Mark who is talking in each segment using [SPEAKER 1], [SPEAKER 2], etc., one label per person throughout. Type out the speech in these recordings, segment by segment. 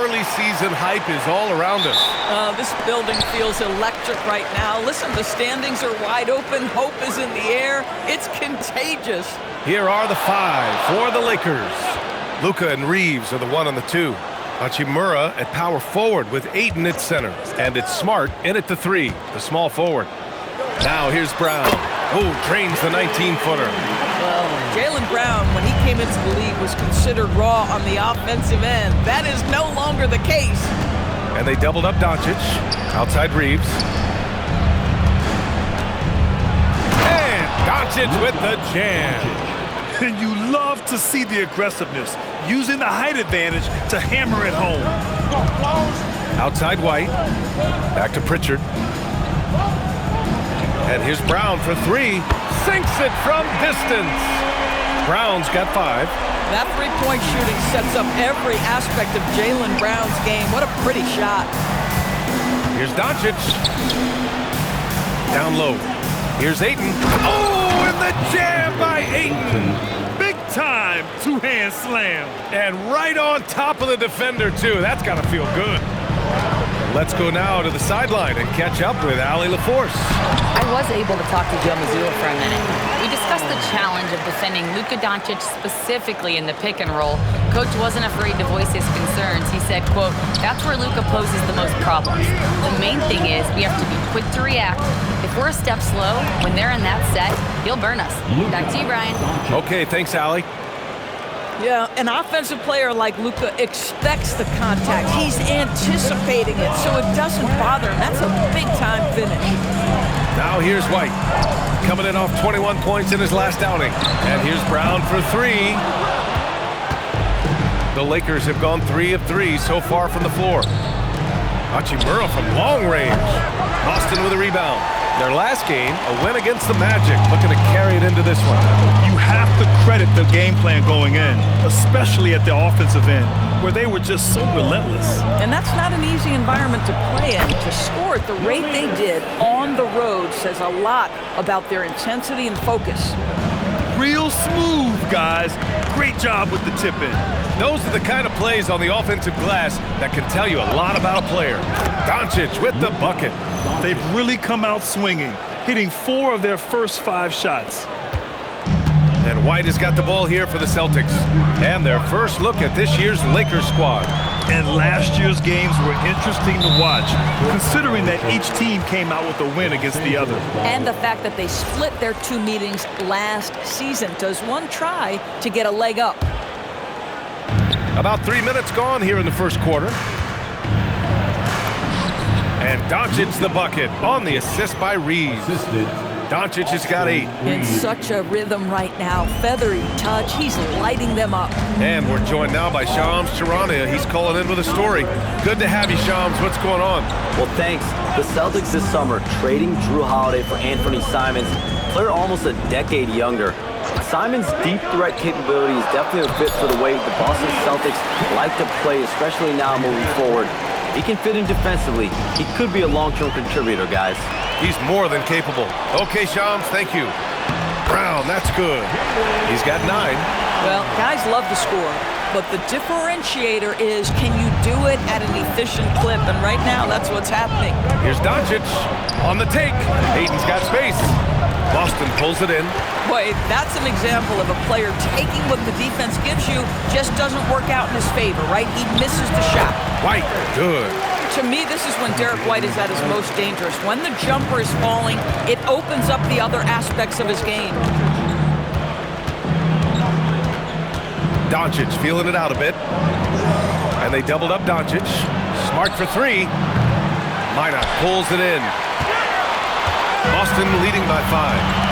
[SPEAKER 1] early season hype is all around us.
[SPEAKER 2] This building feels electric right now. Listen, the standings are wide open. Hope is in the air. It's contagious.
[SPEAKER 1] Here are the 5 for the Lakers. Luka and Reeves are the 1 and the 2. Hachimura at power forward with Ayton at center. And it's Smart in at the 3, the small forward. Now here's Brown, who drains the 19-footer.
[SPEAKER 2] Well, Jaylen Brown, when he came into the league, was considered raw on the offensive end. That is no longer the case.
[SPEAKER 1] And they doubled up Doncic, outside Reeves. And Doncic with the jam.
[SPEAKER 3] And you love to see the aggressiveness, using the height advantage to hammer it home.
[SPEAKER 1] Outside White, back to Pritchard. And here's Brown for 3, sinks it from distance. Brown's got 5.
[SPEAKER 2] That three-point shooting sets up every aspect of Jaylen Brown's game. What a pretty shot.
[SPEAKER 1] Here's Doncic. Down low. Here's Ayton. Oh, and the jam by Ayton.
[SPEAKER 3] Big time two-hand slam.
[SPEAKER 1] And right on top of the defender, too. That's got to feel good. Let's go now to the sideline and catch up with Allie LaForce.
[SPEAKER 4] I was able to talk to Joe Mazzulla for a minute. We discussed the challenge of defending Luka Doncic specifically in the pick and roll. Coach wasn't afraid to voice his concerns. He said, quote, "That's where Luka poses the most problems. The main thing is we have to be quick to react. If we're a step slow, when they're in that set, he'll burn us." Back to you, Brian.
[SPEAKER 1] Okay, thanks, Allie.
[SPEAKER 2] Yeah, an offensive player like Luka expects the contact. He's anticipating it, so it doesn't bother him. That's a big-time finish.
[SPEAKER 1] Now here's White, coming in off 21 points in his last outing. And here's Brown for 3. The Lakers have gone 3 of 3 so far from the floor. Hachimura from long range. Boston with a rebound. Their last game, a win against the Magic, looking to carry it into this one.
[SPEAKER 3] You have to credit the game plan going in, especially at the offensive end, where they were just so relentless.
[SPEAKER 2] And that's not an easy environment to play in. To score at the rate they did on the road says a lot about their intensity and focus.
[SPEAKER 3] Real smooth, guys. Great job with the tip-in.
[SPEAKER 1] Those are the kind of plays on the offensive glass that can tell you a lot about a player. Doncic with the bucket.
[SPEAKER 3] They've really come out swinging, hitting 4 of their first 5 shots.
[SPEAKER 1] And White has got the ball here for the Celtics. And their first look at this year's Lakers squad.
[SPEAKER 3] And last year's games were interesting to watch, considering that each team came out with a win against the other.
[SPEAKER 2] And the fact that they split their 2 meetings last season. Does one try to get a leg up?
[SPEAKER 1] About 3 minutes gone here in the first quarter. And Doncic the bucket on the assist by Reeves. Doncic has got 8.
[SPEAKER 2] In such a rhythm right now. Feathery touch. He's lighting them up.
[SPEAKER 1] And we're joined now by Shams Charania. He's calling in with a story. Good to have you, Shams. What's going on?
[SPEAKER 5] Well, thanks. The Celtics this summer trading Drew Holiday for Anthony Simons, player almost a decade younger. Simons' deep threat capability is definitely a fit for the way the Boston Celtics like to play, especially now moving forward. He can fit in defensively. He could be a long-term contributor, guys.
[SPEAKER 1] He's more than capable. Okay, Shams, thank you. Brown, that's good. He's got 9.
[SPEAKER 2] Well, guys love to score, but the differentiator is, can you do it at an efficient clip? And right now, that's what's happening.
[SPEAKER 1] Here's Doncic on the take. Ayton's got space. Boston pulls it in.
[SPEAKER 2] Boy, that's an example of a player taking what the defense gives you, just doesn't work out in his favor, right? He misses the shot.
[SPEAKER 1] White, good.
[SPEAKER 2] To me, this is when Derek White is at his most dangerous. When the jumper is falling, it opens up the other aspects of his game.
[SPEAKER 1] Doncic feeling it out a bit. And they doubled up Doncic. Smart for 3. Minot pulls it in. Boston leading by 5.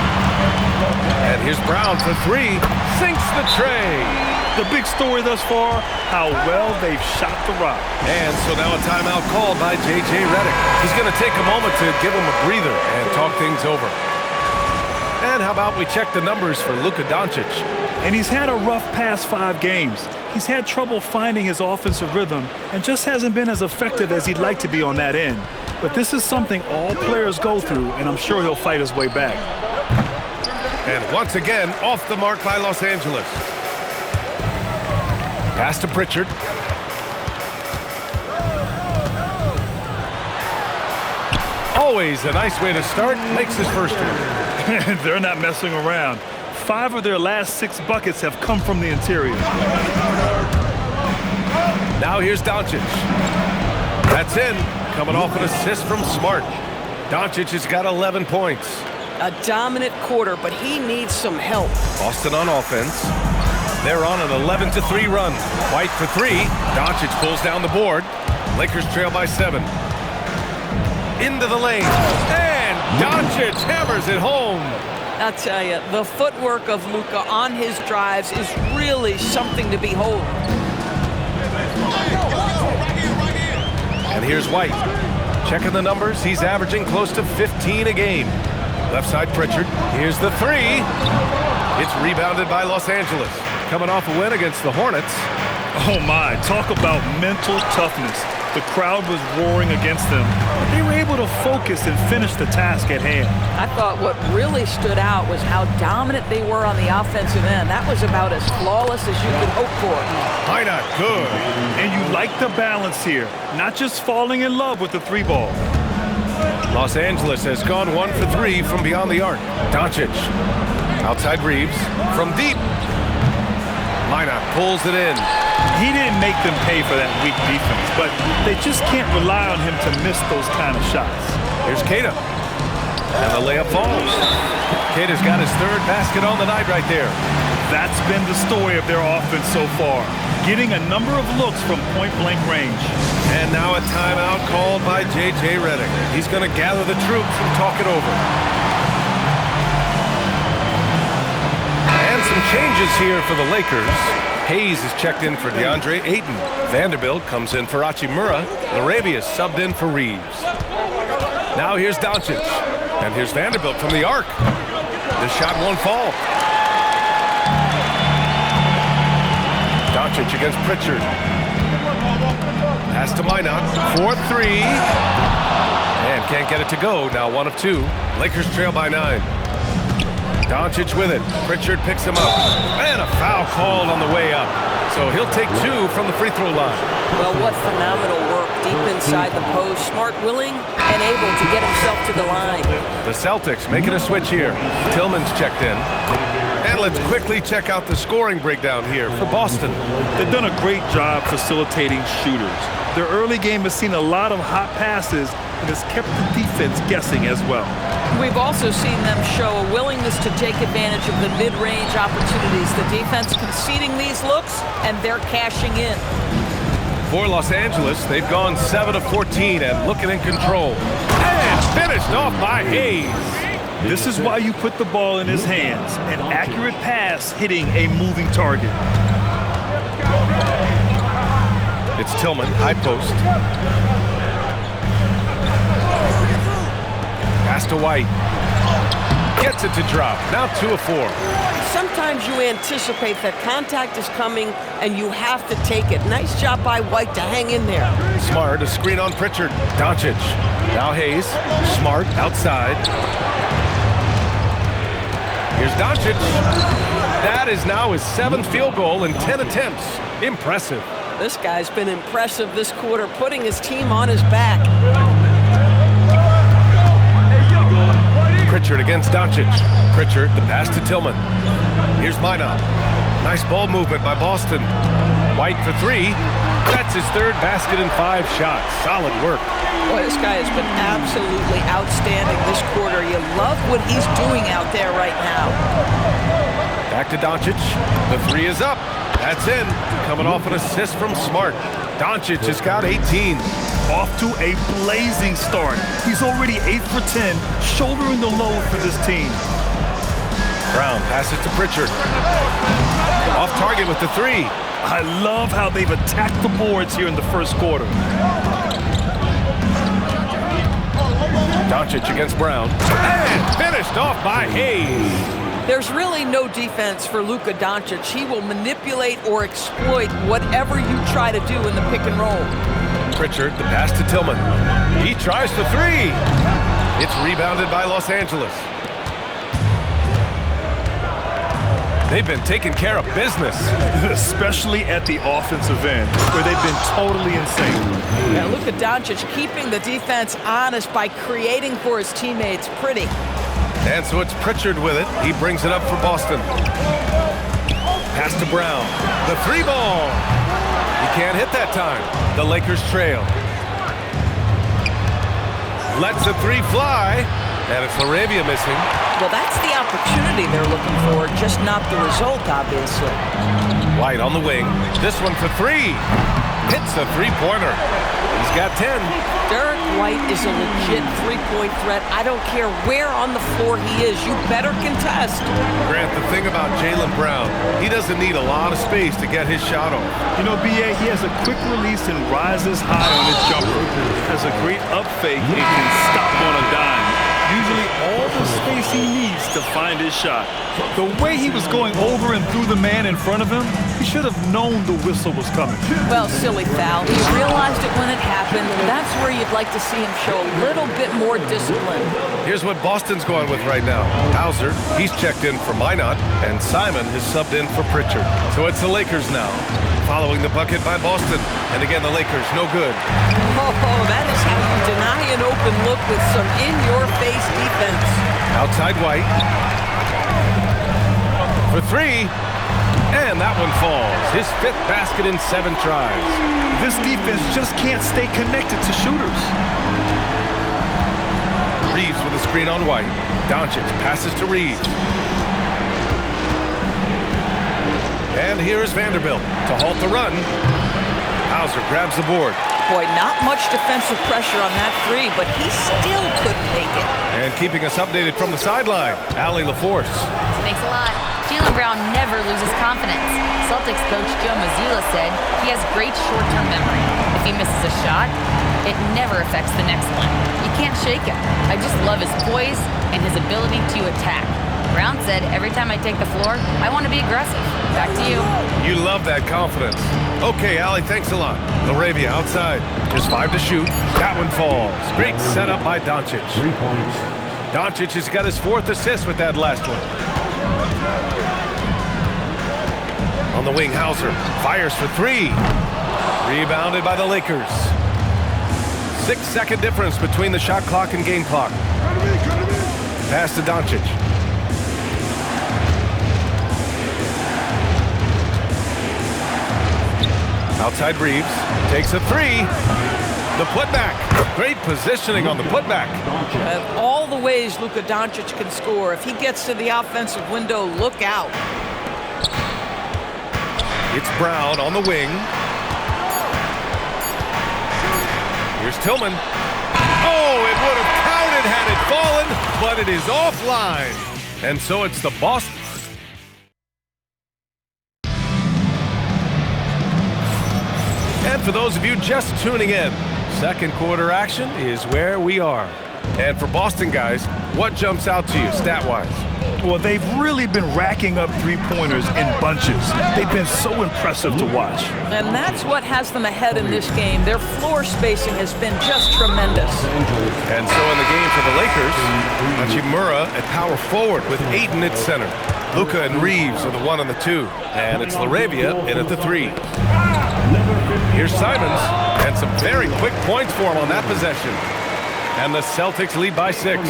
[SPEAKER 1] And here's Brown for 3. Sinks the tray.
[SPEAKER 3] The big story thus far, how well they've shot the rock.
[SPEAKER 1] And so now a timeout called by J.J. Redick. He's going to take a moment to give him a breather and talk things over. And how about we check the numbers for Luka Doncic?
[SPEAKER 3] And he's had a rough past 5 games. He's had trouble finding his offensive rhythm and just hasn't been as effective as he'd like to be on that end. But this is something all players go through, and I'm sure he'll fight his way back.
[SPEAKER 1] And once again, off the mark by Los Angeles. Pass to Pritchard. always a nice way to start. Makes his first here.
[SPEAKER 3] They're not messing around. 5 of their last 6 buckets have come from the interior.
[SPEAKER 1] Now here's Doncic. That's in. Coming off an assist from Smart. Doncic has got 11 points.
[SPEAKER 2] A dominant quarter, but he needs some help.
[SPEAKER 1] Boston on offense. They're on an 11-3 run. White for 3. Doncic pulls down the board. Lakers trail by 7. Into the lane. And Doncic hammers it home.
[SPEAKER 2] I'll tell you, the footwork of Luka on his drives is really something to behold.
[SPEAKER 1] And here's White. Checking the numbers, he's averaging close to 15 a game. Left side Pritchard. Here's the 3. It's rebounded by Los Angeles. Coming off a win against the Hornets.
[SPEAKER 3] Oh my, talk about mental toughness. The crowd was roaring against them. They were able to focus and finish the task at hand.
[SPEAKER 2] I thought what really stood out was how dominant they were on the offensive end. That was about as flawless as you could hope for.
[SPEAKER 1] Minot, good.
[SPEAKER 3] And you like the balance here, not just falling in love with the 3 ball.
[SPEAKER 1] Los Angeles has gone 1 for 3 from beyond the arc. Doncic. Outside Reeves. From deep. Minot pulls it in.
[SPEAKER 3] He didn't make them pay for that weak defense, but they just can't rely on him to miss those kind of shots.
[SPEAKER 1] Here's Keita. And the layup falls. Keita's got his 3rd basket on the night right there.
[SPEAKER 3] That's been the story of their offense so far, getting a number of looks from point-blank range.
[SPEAKER 1] And now a timeout called by J.J. Redick. He's going to gather the troops and talk it over. And some changes here for the Lakers. Hayes is checked in for DeAndre Ayton. Vanderbilt comes in for Hachimura. Laravia subbed in for Reeves. Now here's Doncic. And here's Vanderbilt from the arc. The shot won't fall. Doncic against Pritchard. Pass to Minot. 4-3. And can't get it to go. Now 1 of 2. Lakers trail by 9. Doncic with it. Pritchard picks him up. And a foul called on the way up. So he'll take 2 from the free throw line.
[SPEAKER 2] Well, what phenomenal work deep inside the post. Smart, willing, and able to get himself to the line.
[SPEAKER 1] The Celtics making a switch here. Tillman's checked in. And let's quickly check out the scoring breakdown here for Boston.
[SPEAKER 3] They've done a great job facilitating shooters. Their early game has seen a lot of hot passes and has kept the defense guessing as well.
[SPEAKER 2] We've also seen them show a willingness to take advantage of the mid-range opportunities. The defense conceding these looks, and they're cashing in.
[SPEAKER 1] For Los Angeles, they've gone 7 of 14 and looking in control. And finished off by Hayes.
[SPEAKER 3] This is why you put the ball in his hands. An accurate pass hitting a moving target.
[SPEAKER 1] It's Tillman, high post. Pass to White. Gets it to drop. Now 2 of 4.
[SPEAKER 2] Sometimes you anticipate that contact is coming and you have to take it. Nice job by White to hang in there.
[SPEAKER 1] Smart, a screen on Pritchard. Doncic. Now Hayes. Smart outside. Here's Doncic. That is now his 7th field goal in 10 attempts. Impressive.
[SPEAKER 2] This guy's been impressive this quarter, putting his team on his back.
[SPEAKER 1] Pritchard against Doncic. Pritchard, the pass to Tillman. Here's Minot. Nice ball movement by Boston. White for 3. That's his 3rd basket in 5 shots. Solid work.
[SPEAKER 2] Boy, this guy has been absolutely outstanding this quarter. You love what he's doing out there right now.
[SPEAKER 1] Back to Doncic. The 3 is up. That's in. Coming off an assist from Smart. Doncic has got 18.
[SPEAKER 3] Off to a blazing start. He's already 8 for 10, shouldering the load for this team.
[SPEAKER 1] Brown passes to Pritchard. Off target with the 3.
[SPEAKER 3] I love how they've attacked the boards here in the first quarter.
[SPEAKER 1] Doncic against Brown. And finished off by Hayes.
[SPEAKER 2] There's really no defense for Luka Doncic. He will manipulate or exploit whatever you try to do in the pick and roll.
[SPEAKER 1] Pritchard, the pass to Tillman. He tries the 3. It's rebounded by Los Angeles. They've been taking care of business.
[SPEAKER 3] Especially at the offensive end, where they've been totally insane.
[SPEAKER 2] Yeah, Luka Doncic keeping the defense honest by creating for his teammates. Pretty.
[SPEAKER 1] And so it's Pritchard with it. He brings it up for Boston. Pass to Brown. The three ball. He can't hit that time. The Lakers trail. Lets the three fly. And it's LaRavia missing.
[SPEAKER 2] Well, that's the opportunity they're looking for, just not the result, obviously.
[SPEAKER 1] White on the wing. This one for three. Hits a three-pointer. He's got 10.
[SPEAKER 2] Derek White is a legit three-point threat. I don't care where on the floor he is. You better contest.
[SPEAKER 1] Grant, the thing about Jaylen Brown, he doesn't need a lot of space to get his shot off.
[SPEAKER 3] You know, B.A., he has a quick release and rises high on his jumper. Has a great up fake and can stop on a dime. Usually all the space he needs to find his shot. The way he was going over and through the man in front of him, he should have known the whistle was coming.
[SPEAKER 2] Well, silly foul. He realized it when it happened. That's where you'd like to see him show a little bit more discipline.
[SPEAKER 1] Here's what Boston's going with right now. Hauser, he's checked in for Minot, and Simon has subbed in for Pritchard. So it's the Lakers now, following the bucket by Boston. And again, the Lakers, no good.
[SPEAKER 2] Oh, that is how you deny an open look with some in-your-face defense.
[SPEAKER 1] Outside White. For three. And that one falls. His fifth basket in 7 tries.
[SPEAKER 3] This defense just can't stay connected to shooters.
[SPEAKER 1] Reeves with a screen on White. Doncic passes to Reeves. And here's Vanderbilt to halt the run. Hauser grabs the board.
[SPEAKER 2] Boy, not much defensive pressure on that three, but he still couldn't make it.
[SPEAKER 1] And keeping us updated from the sideline, Allie LaForce.
[SPEAKER 4] Thanks a lot. Jaylen Brown never loses confidence. Celtics coach Joe Mazzulla said he has great short-term memory. If he misses a shot, it never affects the next one. You can't shake him. I just love his poise and his ability to attack. Brown said, every time I take the floor, I want to be aggressive. Back to you.
[SPEAKER 1] You love that confidence. Okay, Allie, thanks a lot. LaRavia outside. Just 5 to shoot. That one falls. Great setup by Doncic.
[SPEAKER 6] 3 points.
[SPEAKER 1] Doncic has got his 4th assist with that last one. On the wing, Hauser fires for 3. Rebounded by the Lakers. 6-second difference between the shot clock and game clock. Pass to Doncic. Outside Reeves, takes a 3. The putback. Great positioning on the putback.
[SPEAKER 2] All the ways Luka Doncic can score. If he gets to the offensive window, look out.
[SPEAKER 1] It's Brown on the wing. Here's Tillman. Oh, it would have counted had it fallen, but it is offline. And so it's the Boston. And for those of you just tuning in, second quarter action is where we are. And for Boston guys, what jumps out to you stat-wise?
[SPEAKER 3] Well, they've really been racking up three-pointers in bunches. They've been so impressive to watch.
[SPEAKER 2] And that's what has them ahead in this game. Their floor spacing has been just tremendous.
[SPEAKER 1] And so in the game for the Lakers, Hachimura at power forward with Ayton at center. Luka and Reeves are the 1 and the 2. And it's LaRavia in at the 3. Here's Simons, and some very quick points for him on that possession. And the Celtics lead by 6.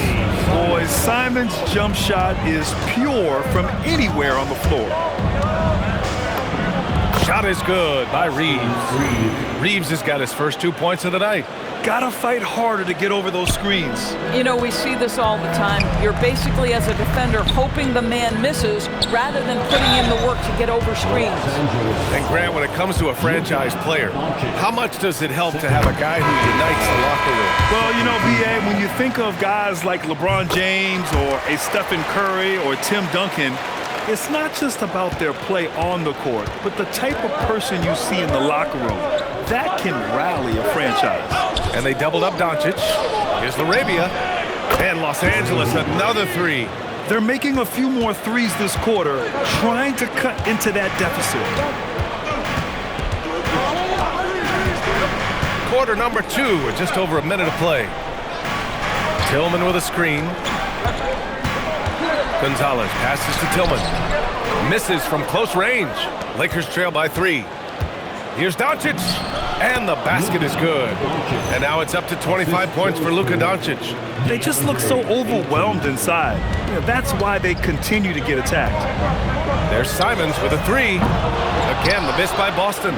[SPEAKER 3] Boy, Simons' jump shot is pure from anywhere on the floor.
[SPEAKER 1] Shot is good by Reeves. Reeves has got his first 2 points of the night.
[SPEAKER 3] Gotta fight harder to get over those screens.
[SPEAKER 2] You know, we see this all the time. You're basically, as a defender, hoping the man misses rather than putting in the work to get over screens.
[SPEAKER 1] And Grant, when it comes to a franchise player, how much does it help to have a guy who unites the locker room?
[SPEAKER 3] Well, you know, B.A., when you think of guys like LeBron James or a Stephen Curry or Tim Duncan, it's not just about their play on the court, but the type of person you see in the locker room. That can rally a franchise.
[SPEAKER 1] And they doubled up Doncic. Here's LaRavia. And Los Angeles, another 3.
[SPEAKER 3] They're making a few more threes this quarter, trying to cut into that deficit.
[SPEAKER 1] Quarter number 2 with just over a minute of play. Tillman with a screen. Gonzalez passes to Tillman. Misses from close range. Lakers trail by 3. Here's Doncic, and the basket is good. And now it's up to 25 points for Luka Doncic.
[SPEAKER 3] They just look so overwhelmed inside. That's why they continue to get attacked.
[SPEAKER 1] There's Simons with a 3. Again, the miss by Boston.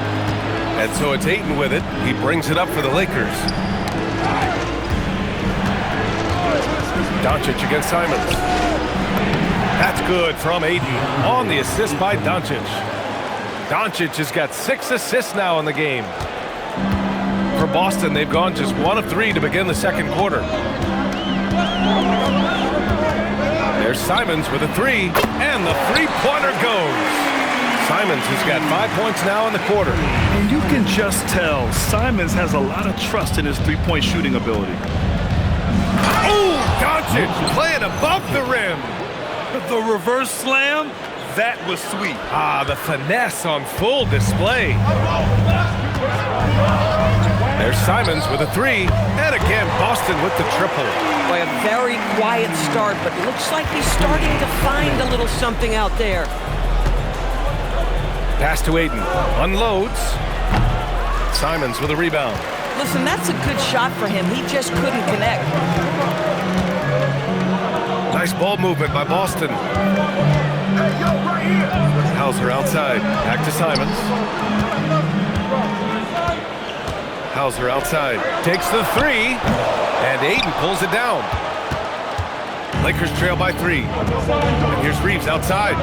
[SPEAKER 1] And so it's Ayton with it. He brings it up for the Lakers. Doncic against Simons. That's good from Ayton on the assist by Doncic. Doncic has got 6 assists now in the game. For Boston, they've gone just 1 of 3 to begin the second quarter. There's Simons with a 3, and the three-pointer goes. Simons has got 5 points now in the quarter.
[SPEAKER 3] And you can just tell Simons has a lot of trust in his three-point shooting ability.
[SPEAKER 1] Oh, Doncic playing above the rim.
[SPEAKER 3] The reverse slam, that was sweet.
[SPEAKER 1] Ah, the finesse on full display. There's Simons with a 3, and again Boston with the triple.
[SPEAKER 2] Boy, a very quiet start, but looks like he's starting to find a little something out there.
[SPEAKER 1] Pass to Ayton, unloads. Simons with a rebound.
[SPEAKER 2] Listen, that's a good shot for him. He just couldn't connect.
[SPEAKER 1] Nice ball movement by Boston. Hauser outside. Back to Simons. Hauser outside. Takes the 3. And Ayton pulls it down. Lakers trail by 3. And here's Reeves outside.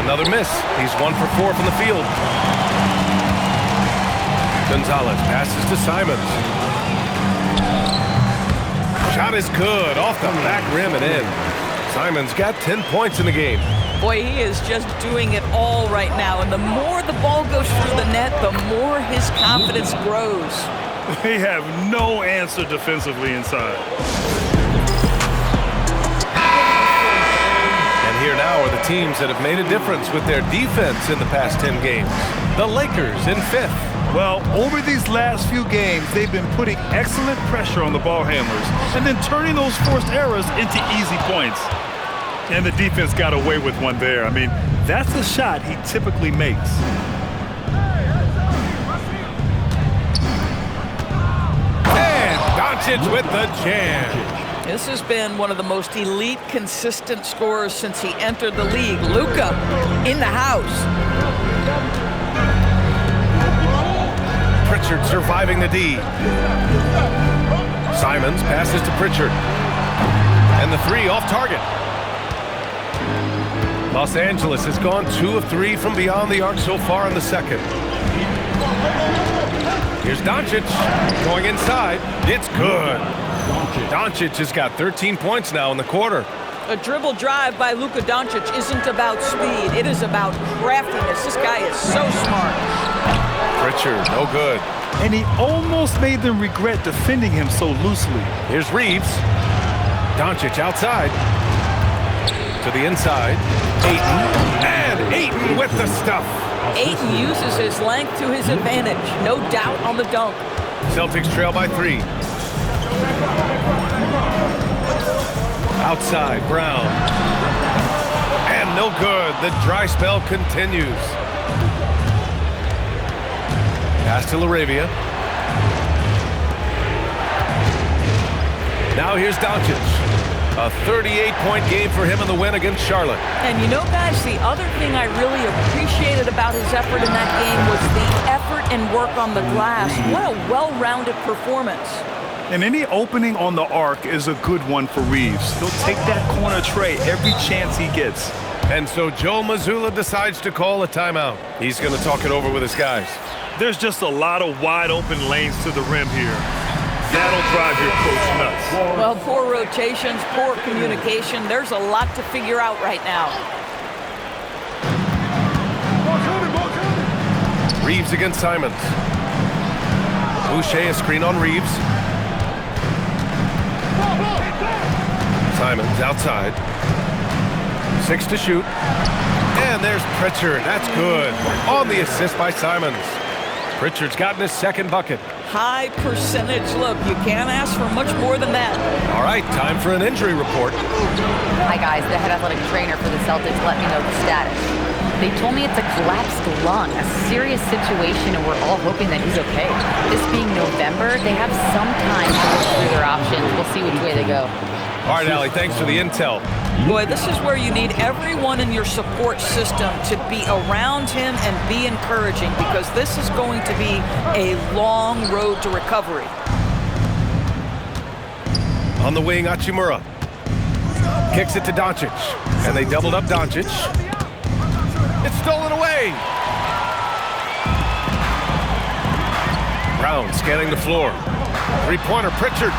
[SPEAKER 1] Another miss. He's 1 for 4 from the field. Gonzalez passes to Simons. Shot is good, off the back rim and in. Simons got 10 points in the game.
[SPEAKER 2] Boy, he is just doing it all right now. And the more the ball goes through the net, the more his confidence grows.
[SPEAKER 3] They have no answer defensively inside.
[SPEAKER 1] And here now are the teams that have made a difference with their defense in the past 10 games. The Lakers in 5th.
[SPEAKER 3] Well, over these last few games, they've been putting excellent pressure on the ball handlers and then turning those forced errors into easy points. And the defense got away with one there. I mean, that's a shot he typically makes.
[SPEAKER 1] And Doncic with the jam.
[SPEAKER 2] This has been one of the most elite, consistent scorers since he entered the league. Luka in the house.
[SPEAKER 1] Pritchard surviving the D. Simons passes to Pritchard. And the 3 off target. Los Angeles has gone 2 of 3 from beyond the arc so far in the second. Here's Doncic going inside. It's good. Doncic has got 13 points now in the quarter.
[SPEAKER 2] A dribble drive by Luka Doncic isn't about speed. It is about craftiness. This guy is so smart.
[SPEAKER 1] Pritchard, no good.
[SPEAKER 3] And he almost made them regret defending him so loosely.
[SPEAKER 1] Here's Reeves. Doncic outside. To the inside. Ayton. And Ayton with the stuff.
[SPEAKER 2] Ayton uses his length to his advantage. No doubt on the dunk.
[SPEAKER 1] Celtics trail by 3. Outside, Brown. And no good. The dry spell continues. Pass to LaRavia. Now here's Doncic. A 38-point game for him in the win against Charlotte.
[SPEAKER 2] And you know, guys, the other thing I really appreciated about his effort in that game was the effort and work on the glass. What a well-rounded performance.
[SPEAKER 3] And any opening on the arc is a good one for Reeves. He'll take that corner tray every chance he gets.
[SPEAKER 1] And so Joe Mazzulla decides to call a timeout. He's going to talk it over with his guys.
[SPEAKER 3] There's just a lot of wide open lanes to the rim here. That'll drive your coach nuts.
[SPEAKER 2] Well, poor rotations, poor communication. There's a lot to figure out right now.
[SPEAKER 1] Reeves against Simons. Boucher a screen on Reeves. Simons outside. 6 to shoot. And there's Pritchard. That's good. On the assist by Simons. Pritchard's gotten his second bucket.
[SPEAKER 2] high percentage look. You can't ask for much more than that.
[SPEAKER 1] All right, time for an injury report.
[SPEAKER 4] Hi, guys. The head athletic trainer for the Celtics let me know the status. They told me it's a collapsed lung, a serious situation, and we're all hoping that he's okay. This being November, they have some time to look through their options. We'll see which way they go.
[SPEAKER 1] All right, Allie, thanks for the intel.
[SPEAKER 2] Boy, this is where you need everyone in your support system to be around him and be encouraging, because this is going to be a long road to recovery.
[SPEAKER 1] On the wing, Hachimura. Kicks it to Doncic. And they doubled up Doncic. It's stolen away. Brown scanning the floor. Three-pointer, Pritchard.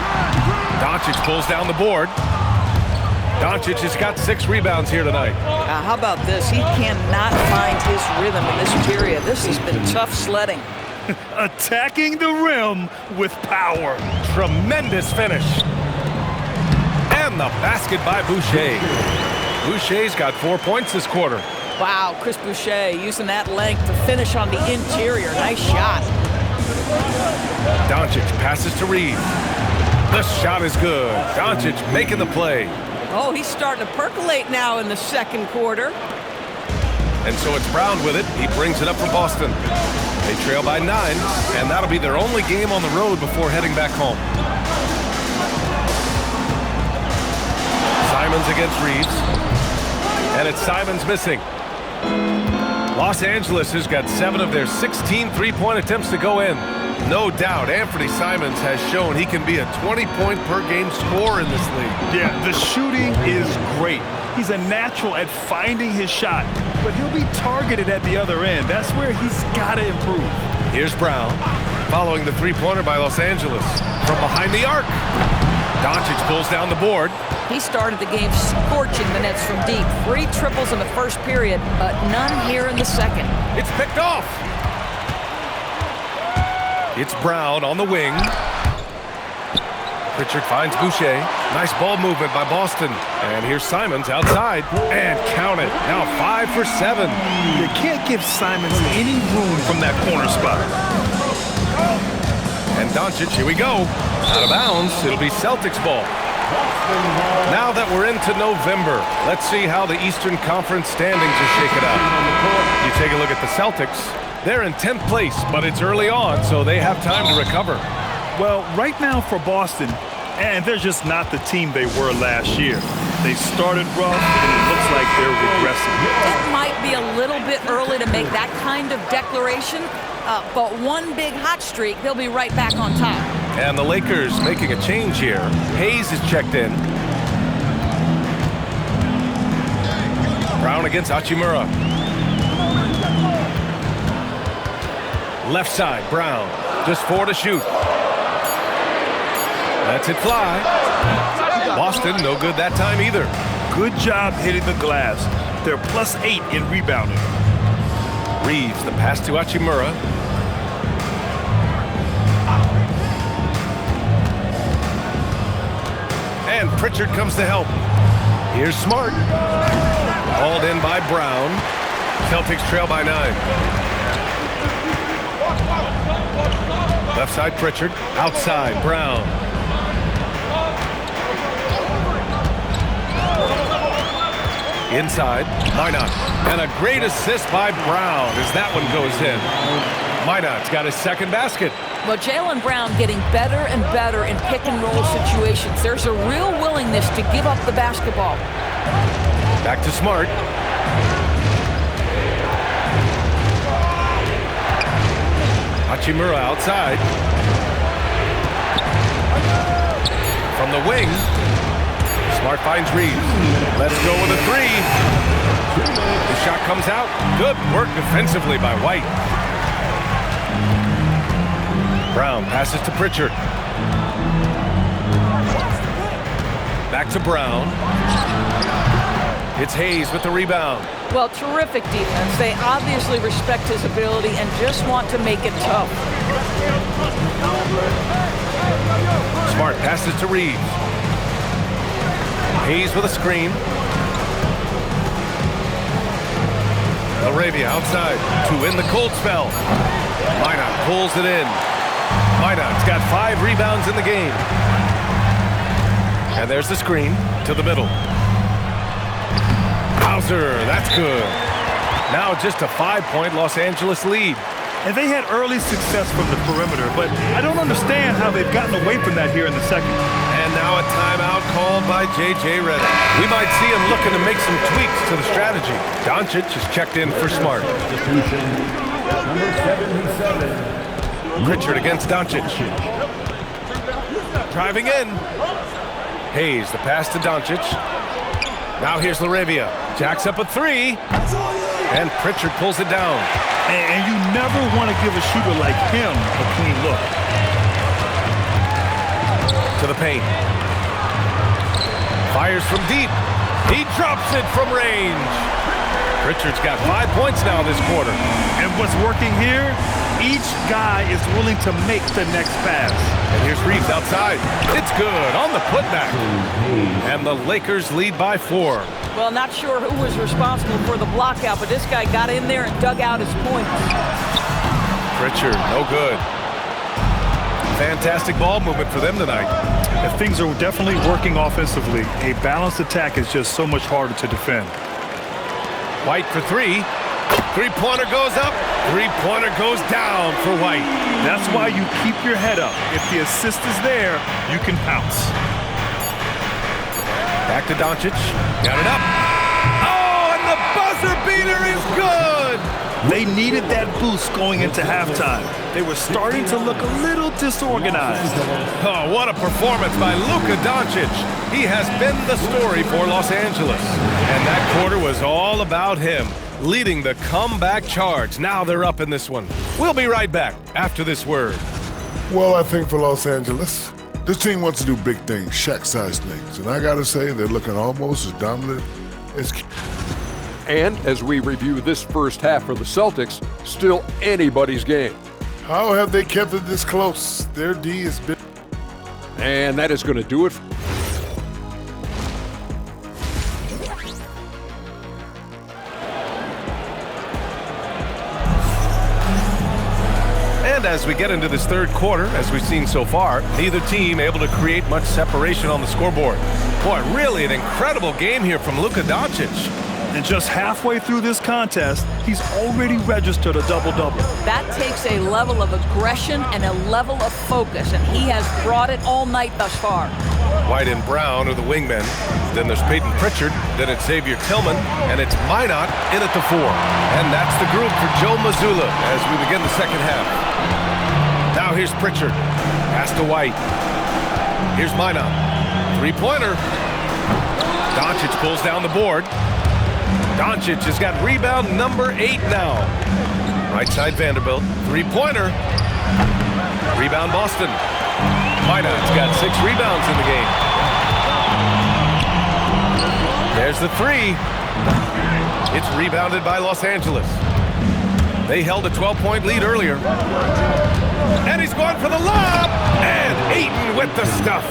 [SPEAKER 1] Doncic pulls down the board. Doncic has got 6 rebounds here tonight.
[SPEAKER 2] How about this? He cannot find his rhythm in this period. This has been tough sledding.
[SPEAKER 3] Attacking the rim with power.
[SPEAKER 1] Tremendous finish. And the basket by Boucher. Boucher's got 4 points this quarter.
[SPEAKER 2] Wow, Chris Boucher using that length to finish on the interior. Nice shot.
[SPEAKER 1] Doncic passes to Reeves. The shot is good. Doncic making the play.
[SPEAKER 2] Oh, he's starting to percolate now in the second quarter.
[SPEAKER 1] And so it's Brown with it. He brings it up for Boston. They trail by 9, and that'll be their only game on the road before heading back home. Simons against Reeves. And it's Simons missing. Los Angeles has got 7 of their 16 three-point attempts to go in. No doubt, Anthony Simons has shown he can be a 20-point-per-game scorer in this league.
[SPEAKER 3] Yeah, the shooting is great. He's a natural at finding his shot, but he'll be targeted at the other end. That's where he's got to improve.
[SPEAKER 1] Here's Brown, following the three-pointer by Los Angeles. From behind the arc, Doncic pulls down the board.
[SPEAKER 2] He started the game scorching the nets from deep. 3 triples in the first period, but none here in the second.
[SPEAKER 1] It's picked off. It's Brown on the wing. Pritchard finds Boucher. Nice ball movement by Boston. And here's Simons outside. And count it. Now 5 for 7.
[SPEAKER 3] You can't give Simons any room from that corner spot.
[SPEAKER 1] And Doncic, here we go. Out of bounds. It'll be Celtics ball. Now that we're into November, let's see how the Eastern Conference standings are shaken out. You take a look at the Celtics. They're in 10th place, but it's early on, so they have time to recover.
[SPEAKER 3] Well, right now for Boston, and they're just not the team they were last year. They started rough, and it looks like they're regressing.
[SPEAKER 2] It might be a little bit early to make that kind of declaration, but one big hot streak, they'll be right back on top.
[SPEAKER 1] And the Lakers making a change here. Hayes is checked in. Brown against Hachimura. Left side, Brown. Just 4 to shoot. Lets it fly. Boston, no good that time either.
[SPEAKER 3] Good job hitting the glass. They're +8 in rebounding.
[SPEAKER 1] Reeves, the pass to Hachimura. And Pritchard comes to help. Here's Smart. Hauled in by Brown. Celtics trail by 9. Left side, Pritchard. Outside, Brown. Inside, Minot. And a great assist by Brown as that one goes in. Minot's got his second basket.
[SPEAKER 2] Well, Jaylen Brown getting better and better in pick-and-roll situations. There's a real willingness to give up the basketball.
[SPEAKER 1] Back to Smart. Hachimura outside. From the wing, Smart finds Reeves. Let's go with a 3. The shot comes out. Good work defensively by White. Brown passes to Pritchard. Back to Brown. It's Hayes with the rebound.
[SPEAKER 2] Well, terrific defense. They obviously respect his ability and just want to make it tough.
[SPEAKER 1] Smart passes to Reeves. Hayes with a screen. Arabia outside to win the cold spell. Minot pulls it in. Minot's got 5 rebounds in the game. And there's the screen to the middle. Bowser, that's good. Now just a 5-point Los Angeles lead.
[SPEAKER 3] And they had early success from the perimeter, but I don't understand how they've gotten away from that here in the second.
[SPEAKER 1] And now a timeout called by J.J. Redick. We might see him looking to make some tweaks to the strategy. Doncic is checked in for Smart.
[SPEAKER 6] Number 77.
[SPEAKER 1] Pritchard against Doncic. Driving in. Hayes, the pass to Doncic. Now here's Laravia. Jacks up a 3. And Pritchard pulls it down.
[SPEAKER 3] And you never want to give a shooter like him a clean look.
[SPEAKER 1] To the paint. Fires from deep. He drops it from range. Pritchard's got 5 points now this quarter.
[SPEAKER 3] And what's working here? Each guy is willing to make the next pass.
[SPEAKER 1] And here's Reeves outside. It's good on the putback. And the Lakers lead by 4.
[SPEAKER 2] Well, not sure who was responsible for the block out, but this guy got in there and dug out his points.
[SPEAKER 1] Pritchard, no good. Fantastic ball movement for them tonight.
[SPEAKER 3] And things are definitely working offensively. A balanced attack is just so much harder to defend.
[SPEAKER 1] White for 3. 3-pointer goes up. 3-pointer goes down for White.
[SPEAKER 3] That's why you keep your head up. If the assist is there, you can pounce.
[SPEAKER 1] Back to Doncic. Got it up. Oh, and the buzzer beater is good.
[SPEAKER 3] They needed that boost going into halftime. They were starting to look a little disorganized.
[SPEAKER 1] Oh, what a performance by Luka Doncic. He has been the story for Los Angeles. And that quarter was all about him, leading the comeback charge. Now they're up in this one. We'll be right back after this word.
[SPEAKER 6] Well, I think for Los Angeles, this team wants to do big things, Shaq-sized things. And I got to say, they're looking almost as dominant as...
[SPEAKER 7] And as we review this first half for the Celtics, still anybody's game.
[SPEAKER 6] How have they kept it this close? Their D has been...
[SPEAKER 7] And that is going to do it.
[SPEAKER 1] And as we get into this third quarter, as we've seen so far, neither team able to create much separation on the scoreboard. Boy, really an incredible game here from Luka Doncic.
[SPEAKER 3] And just halfway through this contest, he's already registered a double-double.
[SPEAKER 2] That takes a level of aggression and a level of focus, and he has brought it all night thus far.
[SPEAKER 1] White and Brown are the wingmen. Then there's Peyton Pritchard. Then it's Xavier Tillman. And it's Minot in at the 4. And that's the group for Joe Mazzulla as we begin the second half. Now here's Pritchard. Pass to White. Here's Minot. 3-pointer. Doncic pulls down the board. Doncic has got rebound number 8 now. Right side Vanderbilt. 3-pointer. Rebound Boston. Minot's got 6 rebounds in the game. There's the 3. It's rebounded by Los Angeles. They held a 12-point lead earlier. And he's going for the lob. And Ayton with the stuff.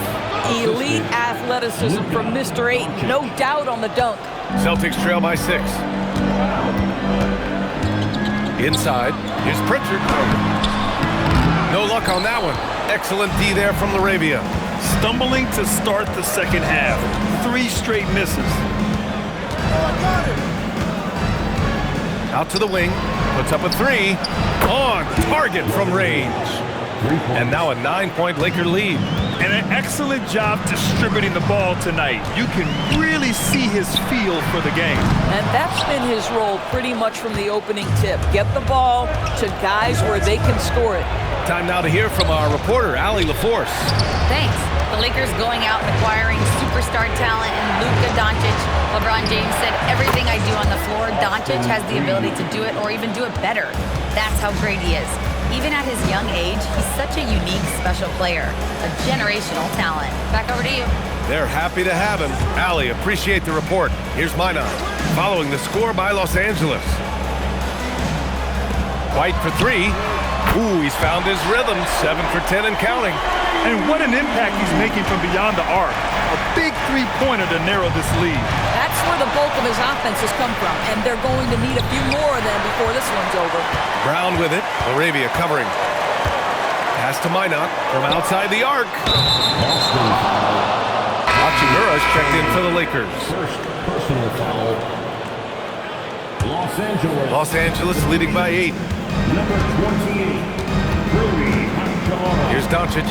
[SPEAKER 2] Elite athleticism from Mr. Ayton. No doubt on the dunk.
[SPEAKER 1] Celtics trail by 6. Inside, here's Pritchard. No luck on that one. Excellent D there from Laravia.
[SPEAKER 3] Stumbling to start the second half. 3 straight misses.
[SPEAKER 1] Out to the wing, puts up a 3. On target from range. And now a 9-point Laker lead.
[SPEAKER 3] And an excellent job distributing the ball tonight. You can really see his feel for the game.
[SPEAKER 2] And that's been his role pretty much from the opening tip. Get the ball to guys where they can score it.
[SPEAKER 1] Time now to hear from our reporter, Allie LaForce.
[SPEAKER 4] Thanks. The Lakers going out and acquiring superstar talent in Luka Doncic. LeBron James said, everything I do on the floor, Doncic has the ability to do it or even do it better. That's how great he is. Even at his young age, he's such a unique, special player. A generational talent. Back over to you.
[SPEAKER 1] They're happy to have him. Allie, appreciate the report. Here's Minot, following the score by Los Angeles. White for 3. Ooh, he's found his rhythm. 7 for 10 and counting.
[SPEAKER 3] And what an impact he's making from beyond the arc. A big 3-pointer to narrow this lead.
[SPEAKER 2] That's where the bulk of his offense has come from, and they're going to need a few more of them before this one's over.
[SPEAKER 1] Brown with it. Laravia covering. Pass to Minot from outside the arc. Hachimura's checked in for the Lakers.
[SPEAKER 8] First personal foul. Los Angeles.
[SPEAKER 1] Los Angeles leading by 8.
[SPEAKER 8] Number 28. Rui Hachimura.
[SPEAKER 1] Here's Doncic.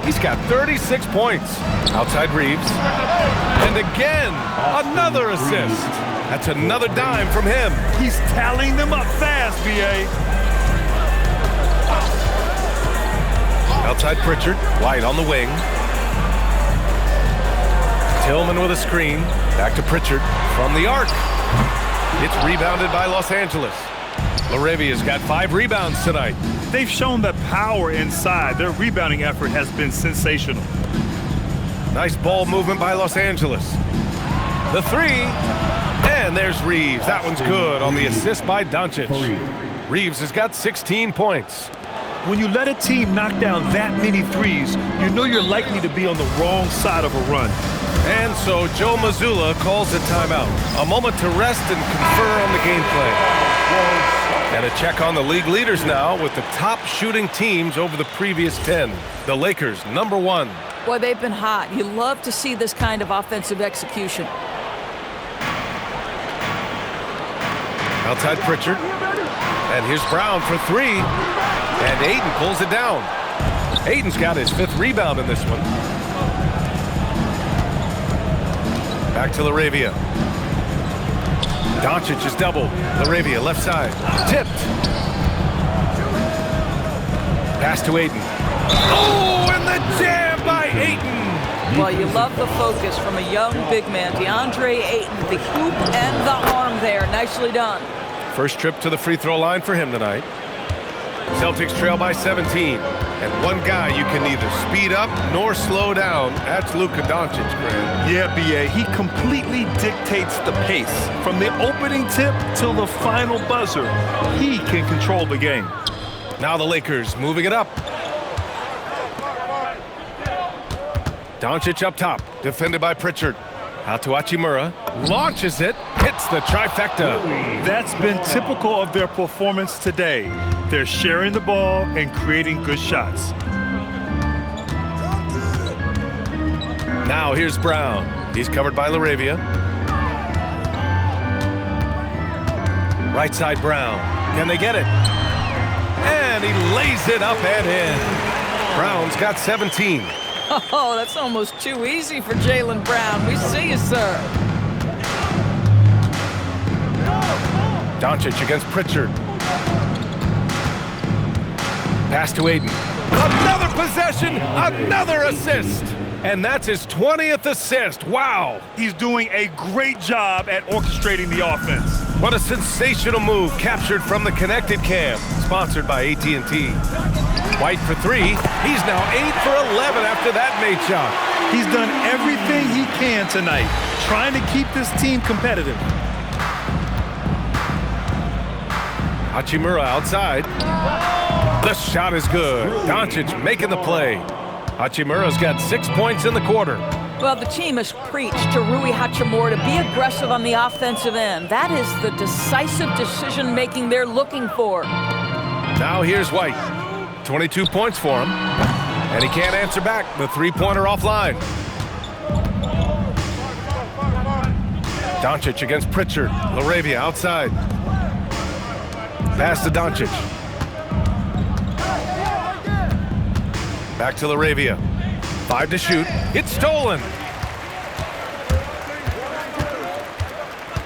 [SPEAKER 1] He's got 36 points. Outside Reeves. And again, another assist. That's another dime from him.
[SPEAKER 3] He's tallying them up fast, B.A.
[SPEAKER 1] Outside Pritchard. White on the wing. Tillman with a screen. Back to Pritchard from the arc. It's rebounded by Los Angeles. Laravia's got 5 rebounds tonight.
[SPEAKER 3] They've shown that power inside. Their rebounding effort has been sensational.
[SPEAKER 1] Nice ball movement by Los Angeles. The 3. And there's Reeves. That one's good on the assist by Doncic. Reeves has got 16 points.
[SPEAKER 3] When you let a team knock down that many threes, you know you're likely to be on the wrong side of a run.
[SPEAKER 1] And so Joe Mazzulla calls a timeout. A moment to rest and confer on the game plan. And a check on the league leaders now with the top shooting teams over the previous 10. The Lakers, number 1.
[SPEAKER 2] Boy, they've been hot. You love to see this kind of offensive execution.
[SPEAKER 1] Outside Pritchard. And here's Brown for 3. And Ayton pulls it down. Ayton's got his 5th rebound in this one. Back to Laravia. Doncic is doubled. Laravia left side. Tipped. Pass to Ayton. Oh, and the jam by Ayton.
[SPEAKER 2] Well, you love the focus from a young big man, DeAndre Ayton. The hoop and the arm there. Nicely done.
[SPEAKER 1] First trip to the free throw line for him tonight. Celtics trail by 17. And one guy you can neither speed up nor slow down. That's Luka Doncic, Graham.
[SPEAKER 3] Yeah, B.A., he completely dictates the pace. From the opening tip till the final buzzer, he can control the game.
[SPEAKER 1] Now the Lakers moving it up. Doncic up top, defended by Pritchard. Out to Hachimura, launches it, hits the trifecta.
[SPEAKER 3] That's been typical of their performance today. They're sharing the ball and creating good shots.
[SPEAKER 1] Now here's Brown. He's covered by Laravia. Right side Brown. Can they get it? And he lays it up and in. Brown's got 17.
[SPEAKER 2] Oh, that's almost too easy for Jaylen Brown. We see you, sir.
[SPEAKER 1] Doncic against Pritchard. Pass to Ayton. Another possession, another assist. And that's his 20th assist. Wow.
[SPEAKER 3] He's doing a great job at orchestrating the offense.
[SPEAKER 1] What a sensational move captured from the connected cam. Sponsored by AT&T. White for 3. He's now 8 for 11 after that made shot.
[SPEAKER 3] He's done everything he can tonight, trying to keep this team competitive.
[SPEAKER 1] Hachimura outside. The shot is good. Doncic making the play. Hachimura's got 6 points in the quarter.
[SPEAKER 2] Well, the team has preached to Rui Hachimura to be aggressive on the offensive end. That is the decisive decision-making they're looking for.
[SPEAKER 1] Now here's White. 22 points for him. And he can't answer back. The three-pointer offline. Doncic against Pritchard. Laravia outside. Pass to Doncic. Back to Laravia. 5 to shoot. It's stolen.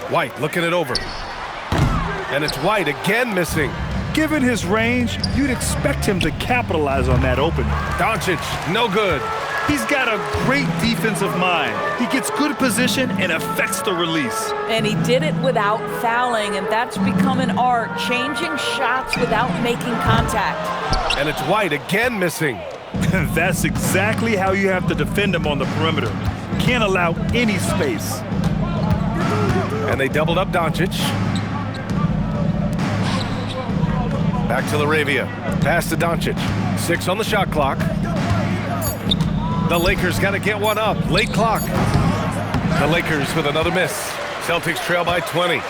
[SPEAKER 1] White looking it over. And it's White again missing.
[SPEAKER 3] Given his range, you'd expect him to capitalize on that opening.
[SPEAKER 1] Doncic, no good.
[SPEAKER 3] He's got a great defensive mind. He gets good position and affects the release.
[SPEAKER 2] And he did it without fouling, and that's become an art, changing shots without making contact.
[SPEAKER 1] And it's White again missing.
[SPEAKER 3] That's exactly how you have to defend him on the perimeter. Can't allow any space.
[SPEAKER 1] And they doubled up Doncic. Back to Laravia. Pass to Doncic. 6 on the shot clock. The Lakers got to get one up. Late clock. The Lakers with another miss. Celtics trail by 20.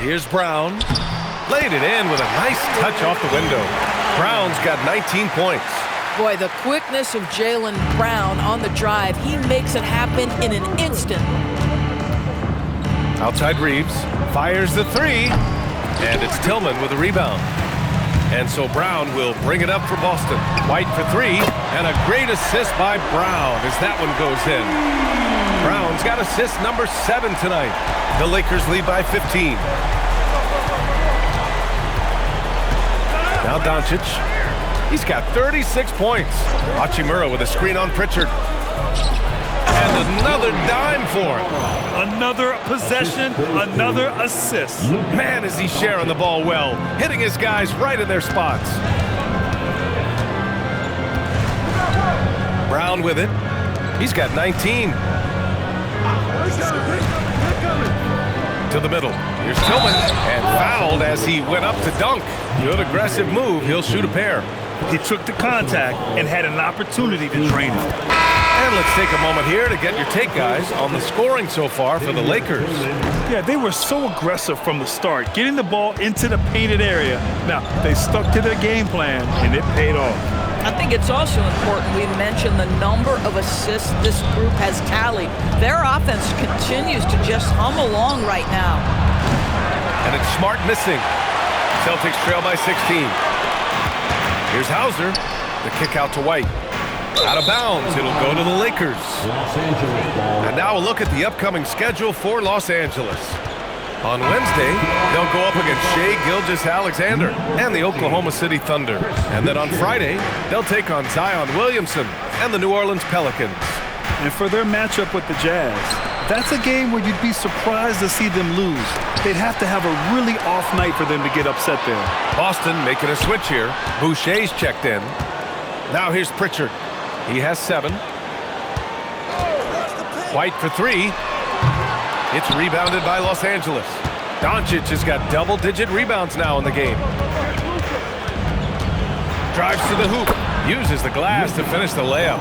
[SPEAKER 1] Here's Brown. Laid it in with a nice touch off the window. Brown's got 19 points.
[SPEAKER 2] Boy, the quickness of Jaylen Brown on the drive, he makes it happen in an instant.
[SPEAKER 1] Outside Reeves, fires the three, and it's Tillman with a rebound. And so Brown will bring it up for Boston. White for three, and a great assist by Brown as that one goes in. Brown's got assist number 7 tonight. The Lakers lead by 15. Now Doncic. He's got 36 points. Hachimura with a screen on Pritchard. And another dime for him.
[SPEAKER 3] Another possession, another assist.
[SPEAKER 1] Man, is he sharing the ball well, hitting his guys right in their spots. Brown with it. He's got 19. To the middle. Here's Tillman, and fouled as he went up to dunk. Good aggressive move. He'll shoot a pair.
[SPEAKER 3] He took the contact and had an opportunity to drain it.
[SPEAKER 1] And let's take a moment here to get your take, guys, on the scoring so far for the Lakers.
[SPEAKER 3] Yeah, they were so aggressive from the start, getting the ball into the painted area. Now, they stuck to their game plan, and it paid off.
[SPEAKER 2] I think it's also important we mention the number of assists this group has tallied. Their offense continues to just hum along right now.
[SPEAKER 1] And it's Smart missing. Celtics trail by 16. Here's Hauser. The kick out to White. Out of bounds. It'll go to the Lakers.
[SPEAKER 8] Los Angeles ball.
[SPEAKER 1] And now a look at the upcoming schedule for Los Angeles. On Wednesday, they'll go up against Shai Gilgeous-Alexander and the Oklahoma City Thunder. And then on Friday, they'll take on Zion Williamson and the New Orleans Pelicans.
[SPEAKER 3] And for their matchup with the Jazz, that's a game where you'd be surprised to see them lose. They'd have to have a really off night for them to get upset there.
[SPEAKER 1] Boston making a switch here. Boucher's checked in. Now here's Pritchard. He has 7. White for 3. It's rebounded by Los Angeles. Doncic has got double-digit rebounds now in the game. Drives to the hoop. Uses the glass to finish the layup.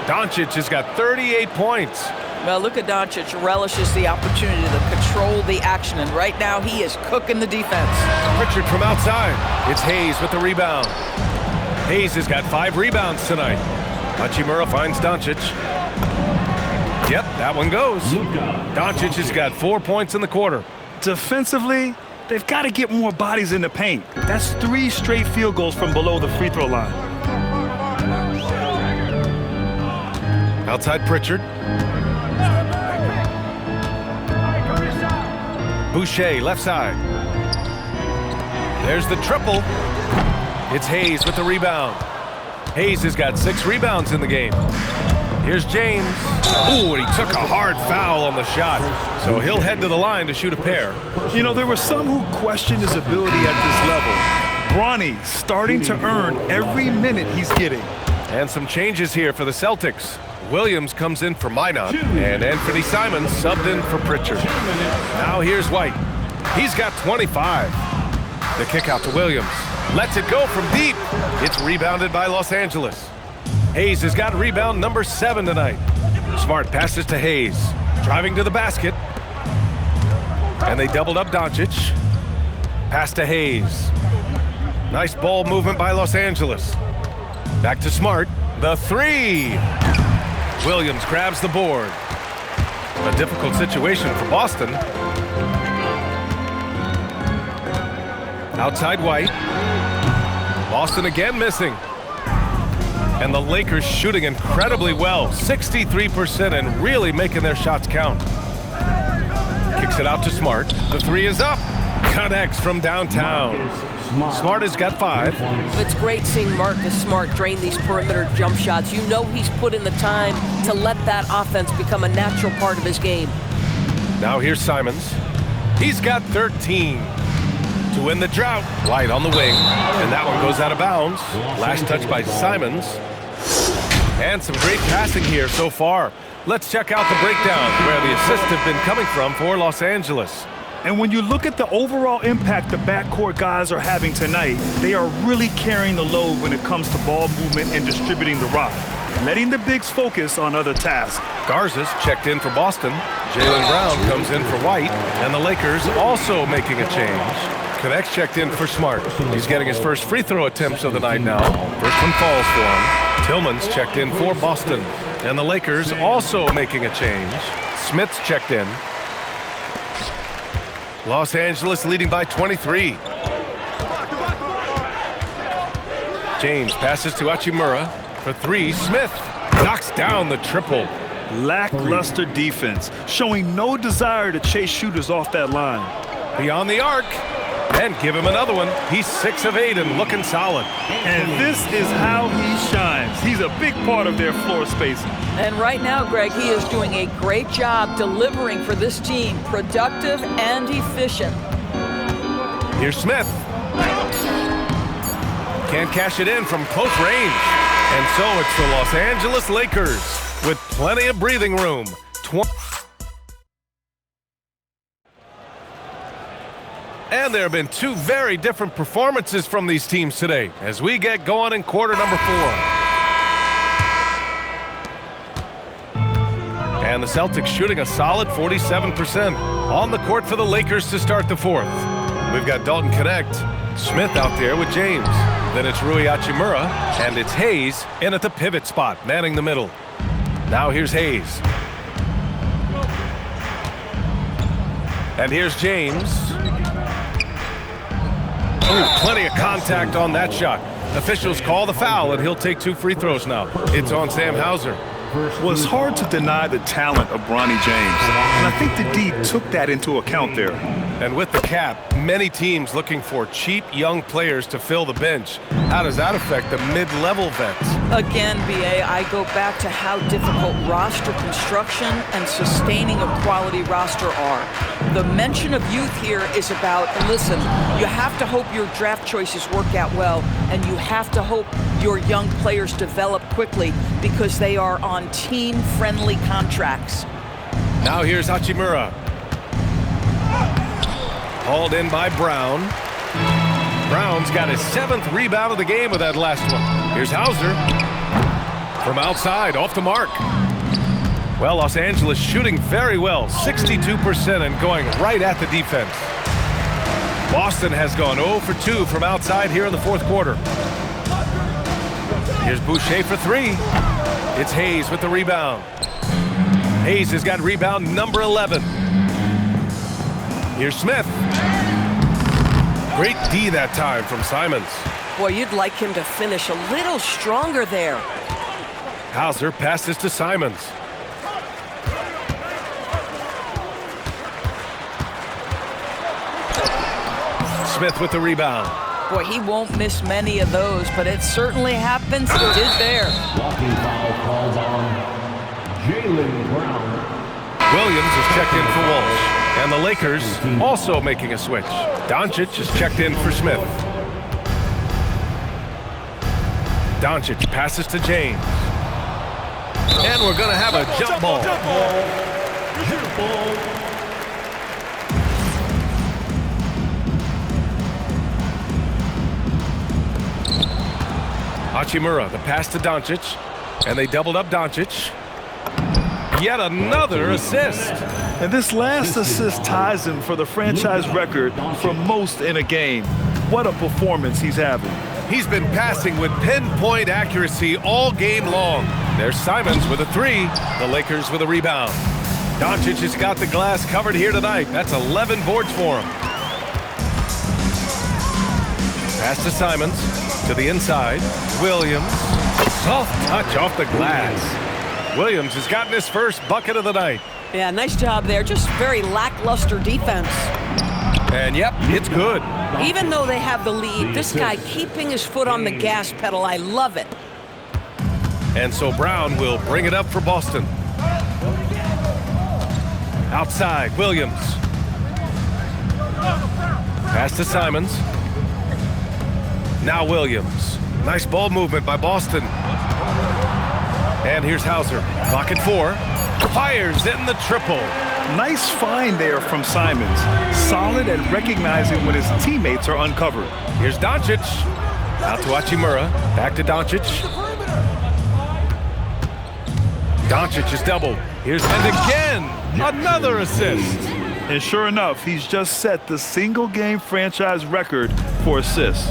[SPEAKER 1] Doncic has got 38 points.
[SPEAKER 2] Well, Luka Doncic relishes the opportunity to control the action, and right now he is cooking the defense.
[SPEAKER 1] Pritchard from outside. It's Hayes with the rebound. Hayes has got 5 rebounds tonight. Hachimura finds Doncic. Yep, that one goes. Doncic has got 4 points in the quarter.
[SPEAKER 3] Defensively, they've got to get more bodies in the paint. That's 3 straight field goals from below the free throw line.
[SPEAKER 1] Outside Pritchard. Boucher, left side. There's the triple. It's Hayes with the rebound. Hayes has got 6 rebounds in the game. Here's James. Ooh, and he took a hard foul on the shot. So he'll head to the line to shoot a pair.
[SPEAKER 3] You know, there were some who questioned his ability at this level. Bronny starting to earn every minute he's getting.
[SPEAKER 1] And some changes here for the Celtics. Williams comes in for Minot, and Anthony Simons subbed in for Pritchard. Now here's White. He's got 25. The kick out to Williams. Lets it go from deep. It's rebounded by Los Angeles. Hayes has got rebound number 7 tonight. Smart passes to Hayes. Driving to the basket. And they doubled up Doncic. Pass to Hayes. Nice ball movement by Los Angeles. Back to Smart. The 3. Williams grabs the board. A difficult situation for Boston. Outside White. Boston again missing. And the Lakers shooting incredibly well. 63% and really making their shots count. Kicks it out to Smart. The 3 is up. Connects from downtown. Smart has got 5.
[SPEAKER 2] It's great seeing Marcus Smart drain these perimeter jump shots. You know he's put in the time to let that offense become a natural part of his game.
[SPEAKER 1] Now here's Simons. He's got 13. To win the drought. White on the wing. And that one goes out of bounds. Last touch by Simons. And some great passing here so far. Let's check out the breakdown where the assists have been coming from for Los Angeles.
[SPEAKER 3] And when you look at the overall impact the backcourt guys are having tonight, they are really carrying the load when it comes to ball movement and distributing the rock, letting the bigs focus on other tasks.
[SPEAKER 1] Garza's checked in for Boston. Jaylen Brown comes in for White. And the Lakers also making a change. Connects checked in for Smart. He's getting his first free throw attempts of the night now. First one falls for him. Tillman's checked in for Boston. And the Lakers also making a change. Smith's checked in. Los Angeles leading by 23. James passes to Hachimura for three. Smith knocks down the triple.
[SPEAKER 3] Lackluster defense, showing no desire to chase shooters off that line.
[SPEAKER 1] Beyond the arc. And give him another one. He's 6 of 8 and looking solid.
[SPEAKER 3] And this is how he shines. He's a big part of their floor spacing.
[SPEAKER 2] And right now, Greg, he is doing a great job delivering for this team. Productive and efficient.
[SPEAKER 1] Here's Smith. Can't cash it in from close range. And so it's the Los Angeles Lakers with plenty of breathing room. And there have been two very different performances from these teams today as we get going in quarter number 4. And the Celtics shooting a solid 47% on the court for the Lakers to start the 4th. We've got Dalton Connect, Smith out there with James. Then it's Rui Hachimura, and it's Hayes in at the pivot spot, manning the middle. Now here's Hayes. And here's James. Oh, plenty of contact on that shot. Officials call the foul, and he'll take 2 free throws now. It's on Sam Hauser.
[SPEAKER 3] Well, it's hard to deny the talent of Bronny James, and I think the D took that into account there.
[SPEAKER 1] And with the cap, many teams looking for cheap young players to fill the bench. How does that affect the mid-level vets?
[SPEAKER 2] Again, BA, I go back to how difficult roster construction and sustaining a quality roster are. The mention of youth here is about, listen, you have to hope your draft choices work out well, and you have to hope your young players develop quickly because they are on team-friendly contracts.
[SPEAKER 1] Now here's Hachimura. Hauled in by Brown. Brown's got his 7th rebound of the game with that last one. Here's Hauser. From outside, off the mark. Well, Los Angeles shooting very well, 62% and going right at the defense. Boston has gone 0 for 2 from outside here in the 4th quarter. Here's Boucher for 3. It's Hayes with the rebound. Hayes has got rebound number 11. Here's Smith. Great D that time from Simons.
[SPEAKER 2] Boy, you'd like him to finish a little stronger there.
[SPEAKER 1] Hauser passes to Simons. Smith with the rebound.
[SPEAKER 2] Boy, he won't miss many of those, but it certainly happens. He did there.
[SPEAKER 8] Walking foul called on Jaylen Brown.
[SPEAKER 1] Williams is checked in for Walsh. And the Lakers also making a switch. Doncic is checked in for Smith. Doncic passes to James. And we're going to have a jump ball. Hachimura, the pass to Doncic. And they doubled up Doncic. Yet another assist.
[SPEAKER 3] And this last assist ties him for the franchise record for most in a game. What a performance he's having.
[SPEAKER 1] He's been passing with pinpoint accuracy all game long. There's Simons with a 3. The Lakers with a rebound. Doncic has got the glass covered here tonight. That's 11 boards for him. Pass to Simons. To the inside. Williams. Soft touch off the glass. Williams has gotten his first bucket of the night.
[SPEAKER 2] Yeah, nice job there. Just very lackluster defense.
[SPEAKER 1] And yep, it's good.
[SPEAKER 2] Even though they have the lead, this guy keeping his foot on the gas pedal, I love it.
[SPEAKER 1] And so Brown will bring it up for Boston. Outside, Williams. Pass to Simons. Now Williams. Nice ball movement by Boston. And here's Hauser. Clock at 4. Fires in the triple.
[SPEAKER 3] Nice find there from Simons. Solid at recognizing when his teammates are uncovered.
[SPEAKER 1] Here's Doncic. Out to Hachimura. Back to Doncic. Doncic is doubled. Here's and again another assist.
[SPEAKER 3] And sure enough, he's just set the single-game franchise record for assists.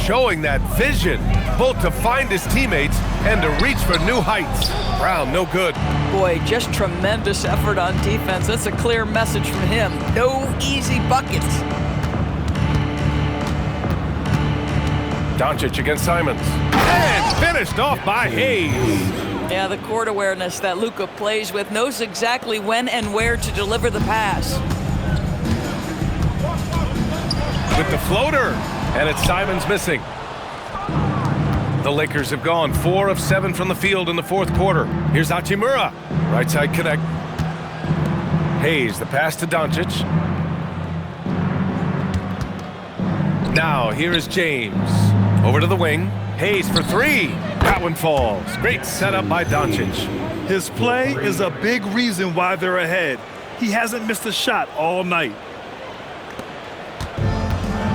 [SPEAKER 1] Showing that vision, both to find his teammates and to reach for new heights. Brown, no good.
[SPEAKER 2] Boy, just tremendous effort on defense. That's a clear message from him. No easy buckets.
[SPEAKER 1] Doncic against Simons. And finished off by Hayes.
[SPEAKER 2] Yeah, the court awareness that Luka plays with, knows exactly when and where to deliver the pass.
[SPEAKER 1] With the floater, and it's Simons missing. The Lakers have gone 4 of 7 from the field in the fourth quarter. Here's Hachimura. Right side connect. Hayes, the pass to Doncic. Now, here is James. Over to the wing. Hayes for 3. That one falls. Great setup by Doncic.
[SPEAKER 3] His play is a big reason why they're ahead. He hasn't missed a shot all night.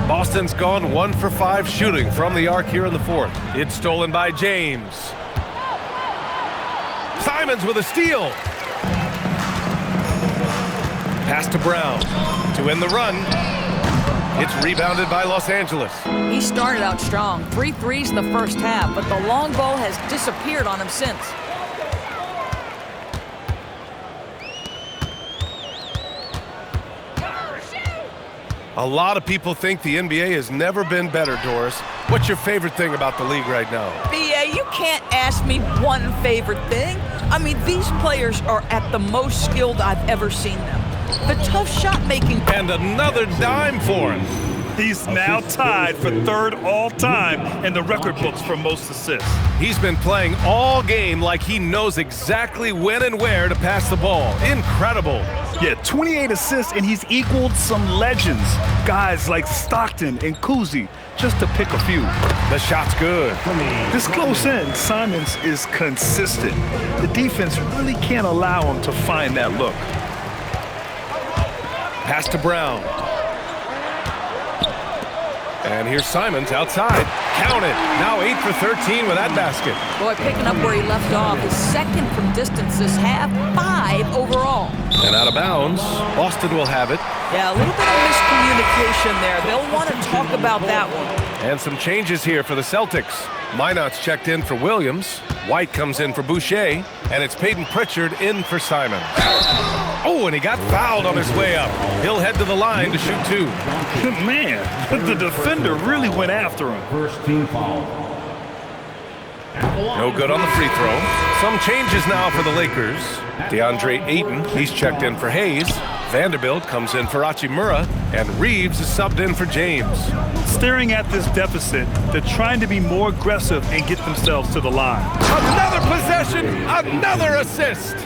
[SPEAKER 1] Boston's gone 1 for 5 shooting from the arc here in the fourth. It's stolen by James. Simons with a steal. Pass to Brown to end the run. It's rebounded by Los Angeles.
[SPEAKER 2] He started out strong. 3 threes in the first half, but the long ball has disappeared on him since.
[SPEAKER 1] A lot of people think the NBA has never been better, Doris. What's your favorite thing about the league right now?
[SPEAKER 2] BA, you can't ask me one favorite thing. I mean, these players are at the most skilled I've ever seen them. The tough shot making.
[SPEAKER 1] And another dime for him.
[SPEAKER 3] He's now tied for 3rd all-time in the record books for most assists.
[SPEAKER 1] He's been playing all game like he knows exactly when and where to pass the ball. Incredible.
[SPEAKER 3] Yeah, 28 assists, and he's equaled some legends. Guys like Stockton and Kuzi, just to pick a few.
[SPEAKER 1] The shot's good.
[SPEAKER 3] This close in, Simons is consistent. The defense really can't allow him to find that look.
[SPEAKER 1] Pass to Brown. And here's Simons outside. Count it. Now 8 for 13 with that basket.
[SPEAKER 2] Boy, picking up where he left off. His second from distance this half, 5 overall.
[SPEAKER 1] And out of bounds. Boston will have it.
[SPEAKER 2] Yeah, a little bit of miscommunication there. They'll want to talk about that one.
[SPEAKER 1] And some changes here for the Celtics. Minot's checked in for Williams. White comes in for Boucher. And it's Peyton Pritchard in for Simons. Oh, and he got fouled on his way up. He'll head to the line to shoot 2.
[SPEAKER 3] Man, the defender really went after him.
[SPEAKER 8] First team foul.
[SPEAKER 1] No good on the free throw. Some changes now for the Lakers. DeAndre Ayton, he's checked in for Hayes. Vanderbilt comes in for Hachimura, and Reeves is subbed in for James.
[SPEAKER 3] Staring at this deficit, they're trying to be more aggressive and get themselves to the line.
[SPEAKER 1] Another possession, another assist.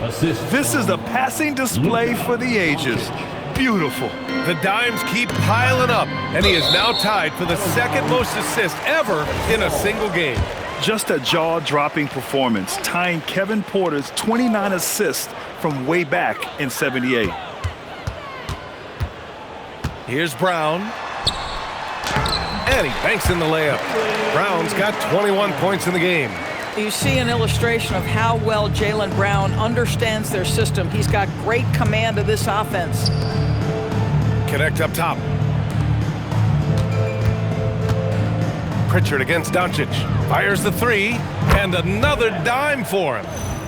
[SPEAKER 3] This is a passing display for the ages. Beautiful.
[SPEAKER 1] The dimes keep piling up, and he is now tied for the second most assists ever in a single game.
[SPEAKER 3] Just a jaw-dropping performance, tying Kevin Porter's 29 assists from way back in '78.
[SPEAKER 1] Here's Brown. And he banks in the layup. Brown's got 21 points in the game.
[SPEAKER 2] You see an illustration of how well Jaylen Brown understands their system. He's got great command of this offense.
[SPEAKER 1] Connect up top. Pritchard against Doncic. Fires the 3, and another dime for him.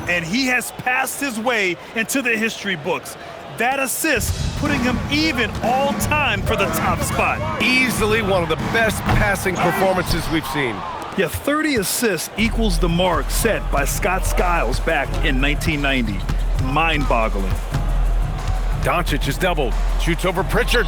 [SPEAKER 3] And he has passed his way into the history books. That assist putting him even all-time for the top spot.
[SPEAKER 1] Easily one of the best passing performances we've seen.
[SPEAKER 3] Yeah, 30 assists equals the mark set by Scott Skiles back in 1990. Mind-boggling.
[SPEAKER 1] Doncic is doubled. Shoots over Pritchard.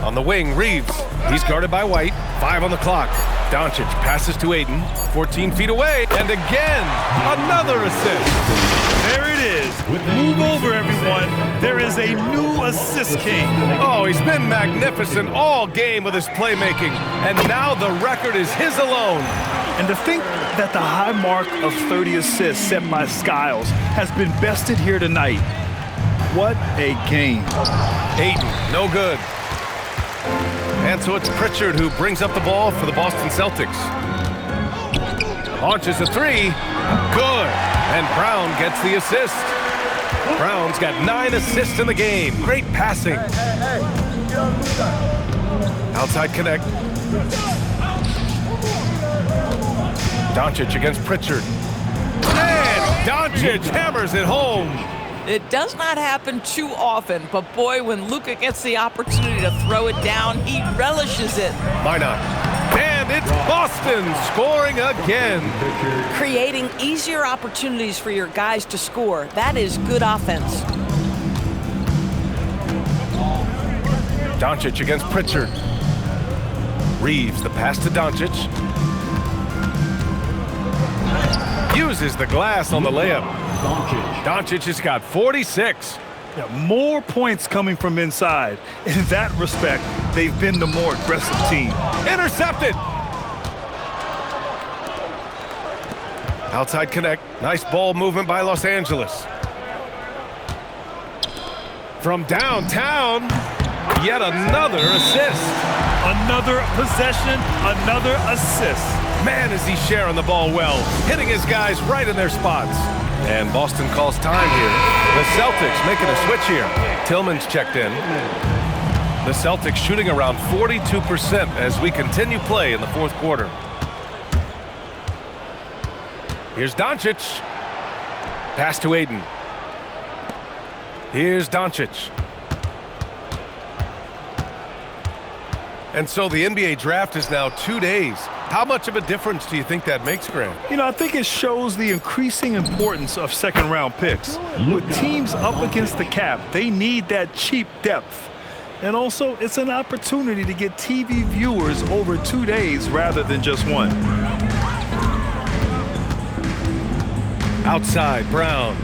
[SPEAKER 1] On the wing, Reeves. He's guarded by White. 5 on the clock. Doncic passes to Ayton. 14 feet away. And again, another assist.
[SPEAKER 3] There it is. Move over, everyone. There is a new assist king.
[SPEAKER 1] Oh, he's been magnificent all game with his playmaking. And now the record is his alone.
[SPEAKER 3] And to think that the high mark of 30 assists set by Skiles has been bested here tonight. What a game.
[SPEAKER 1] Ayton, no good. And so it's Pritchard who brings up the ball for the Boston Celtics. Launches a 3. Good. And Brown gets the assist. Brown's got 9 assists in the game. Great passing. Outside connect. Doncic against Pritchard. And Doncic hammers it home.
[SPEAKER 2] It does not happen too often, but boy, when Luka gets the opportunity to throw it down, he relishes it.
[SPEAKER 1] Why not? And it's Boston scoring again.
[SPEAKER 2] Creating easier opportunities for your guys to score. That is good offense.
[SPEAKER 1] Doncic against Pritchard. Reeves the pass to Doncic. Uses the glass on the layup. Doncic has got 46.
[SPEAKER 3] Yeah, more points coming from inside. In that respect, they've been the more aggressive team.
[SPEAKER 1] Intercepted. Outside connect. Nice ball movement by Los Angeles. From downtown, yet another assist.
[SPEAKER 3] Another possession, another assist.
[SPEAKER 1] Man, is he sharing the ball well, hitting his guys right in their spots. And Boston calls time here. The Celtics making a switch here. Tillman's checked in. The Celtics shooting around 42% as we continue play in the fourth quarter. Here's Doncic. Pass to Aiden. Here's Doncic. And so the NBA draft is now 2 days. How much of a difference do you think that makes, Grant?
[SPEAKER 3] You know, I think it shows the increasing importance of second-round picks. With teams up against the cap, they need that cheap depth. And also, it's an opportunity to get TV viewers over 2 days rather than just one.
[SPEAKER 1] Outside, Brown.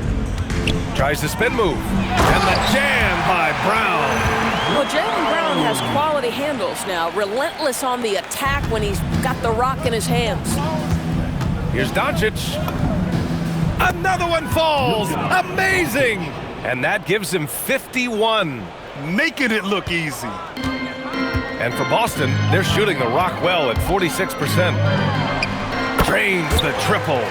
[SPEAKER 1] Tries the spin move. And the jam by Brown.
[SPEAKER 9] Well, Jaylen Brown has quality handles now. Relentless on the attack when he's got the rock in his hands.
[SPEAKER 1] Here's Doncic. Another one falls. Amazing. And that gives him 51.
[SPEAKER 3] Making it look easy.
[SPEAKER 1] And for Boston, they're shooting the rock well at 46%. Drains the triple.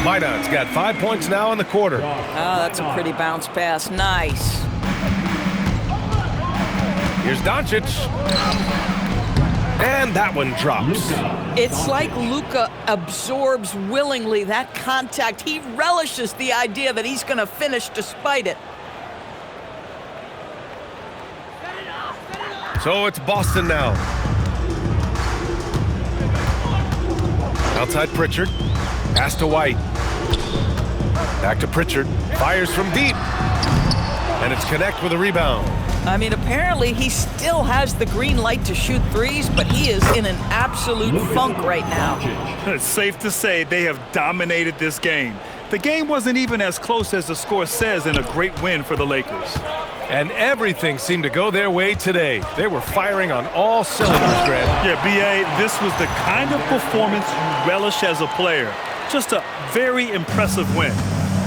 [SPEAKER 1] Minot's got 5 points now in the quarter.
[SPEAKER 2] Oh, that's a pretty bounce pass. Nice.
[SPEAKER 1] Here's Doncic. And that one drops.
[SPEAKER 2] It's like Luka absorbs willingly that contact. He relishes the idea that he's going to finish despite it.
[SPEAKER 1] So it's Boston now. Outside Pritchard. Pass to White. Back to Pritchard. Fires from deep. And it's Connect with a rebound.
[SPEAKER 2] I mean, apparently he still has the green light to shoot threes, but he is in an absolute funk right now.
[SPEAKER 3] It's safe to say they have dominated this game. The game wasn't even as close as the score says in a great win for the Lakers.
[SPEAKER 1] And everything seemed to go their way today. They were firing on all cylinders, Grant.
[SPEAKER 3] Yeah, B.A., this was the kind of performance you relish as a player. Just a very impressive win.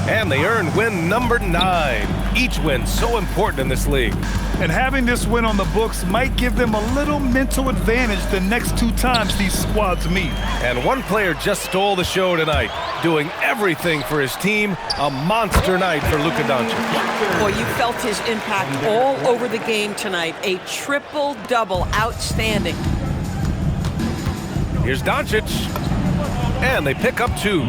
[SPEAKER 1] And they earned win number 9. Each win so important in this league.
[SPEAKER 3] And having this win on the books might give them a little mental advantage the next 2 times these squads meet.
[SPEAKER 1] And one player just stole the show tonight, doing everything for his team. A monster night for Luka Doncic.
[SPEAKER 2] Boy, you felt his impact all over the game tonight. A triple-double, outstanding.
[SPEAKER 1] Here's Doncic. And they pick up 2.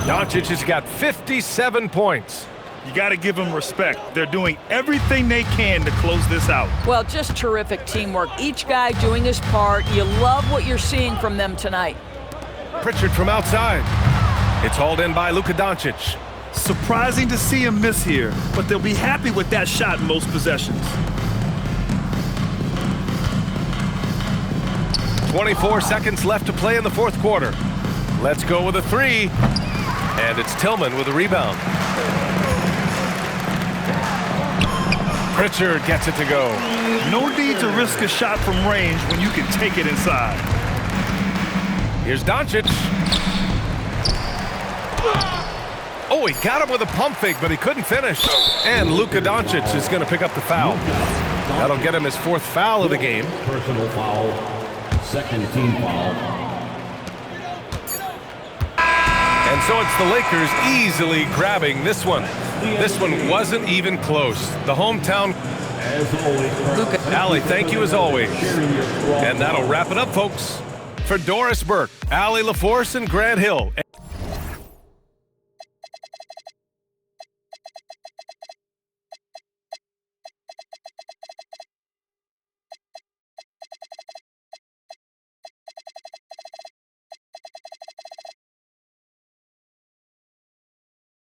[SPEAKER 1] Doncic has got 57 points.
[SPEAKER 3] You got to give them respect. They're doing everything they can to close this out.
[SPEAKER 2] Well, just terrific teamwork. Each guy doing his part. You love what you're seeing from them tonight.
[SPEAKER 1] Pritchard from outside. It's hauled in by Luka Doncic.
[SPEAKER 3] Surprising to see him miss here, but they'll be happy with that shot in most possessions.
[SPEAKER 1] 24 seconds left to play in the fourth quarter. Let's go with a 3. And it's Tillman with a rebound. Pritchard gets it to go.
[SPEAKER 3] No need to risk a shot from range when you can take it inside.
[SPEAKER 1] Here's Doncic. Oh, he got him with a pump fake, but he couldn't finish. And Luka Doncic is going to pick up the foul. That'll get him his 4th foul of the game.
[SPEAKER 8] Personal foul. Second team foul.
[SPEAKER 1] And so it's the Lakers easily grabbing this one. This one wasn't even close. The hometown.
[SPEAKER 8] Luka.
[SPEAKER 1] Allie, thank you as always. And that'll wrap it up, folks. For Doris Burke, Allie LaForce, and Grant Hill.